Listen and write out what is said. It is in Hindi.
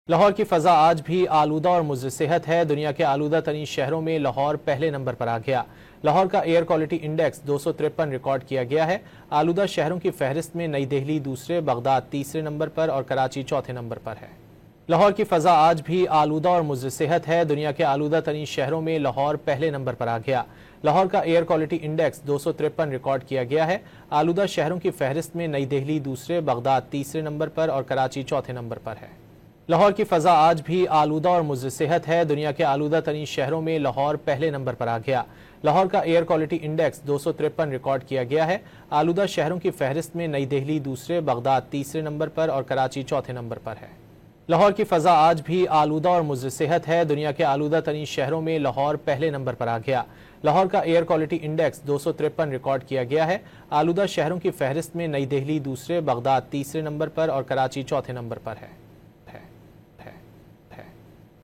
लाहौर की फ़ज़ा आज भी आलूदा और मुज़र सेहत है। दुनिया के आलूदा तरीन शहरों में लाहौर पहले नंबर पर आ गया। लाहौर का एयर क्वालिटी इंडेक्स 253 रिकॉर्ड किया गया है। आलूदा शहरों की फहरिस्त में नई दिल्ली दूसरे, बगदाद तीसरे नंबर पर और कराची चौथे नंबर पर है। लाहौर की फ़ज़ा आज भी आलूदा और मुज़र सेहत है। दुनिया के आलूदा तरीन शहरों में लाहौर पहले नंबर पर आ गया। लाहौर का एयर क्वालिटी इंडेक्स 253 रिकॉर्ड किया गया है। आलूदा शहरों की फहरिस्त में नई दिल्ली दूसरे, बगदाद तीसरे नंबर पर और कराची चौथे नंबर पर है। लाहौर की फ़ज़ा आज भी आलूदा और मुज़र सेहत है। दुनिया के आलूदा तरीन शहरों में लाहौर पहले नंबर पर आ गया। लाहौर का एयर क्वालिटी इंडेक्स 253 रिकॉर्ड किया गया है। आलूदा शहरों की फहरिस्त में नई दिल्ली दूसरे, बगदाद तीसरे नंबर पर और कराची चौथे नंबर पर है। लाहौर की फ़ज़ा आज भी आलूदा और मुज़र सेहत है। दुनिया के आलूदा तरीन शहरों में लाहौर पहले नंबर पर आ गया। लाहौर का एयर क्वालिटी इंडेक्स 253 रिकॉर्ड किया गया है। आलूदा शहरों की फहरिस्त में नई दिल्ली दूसरे, बगदाद तीसरे नंबर पर और कराची चौथे नंबर पर है।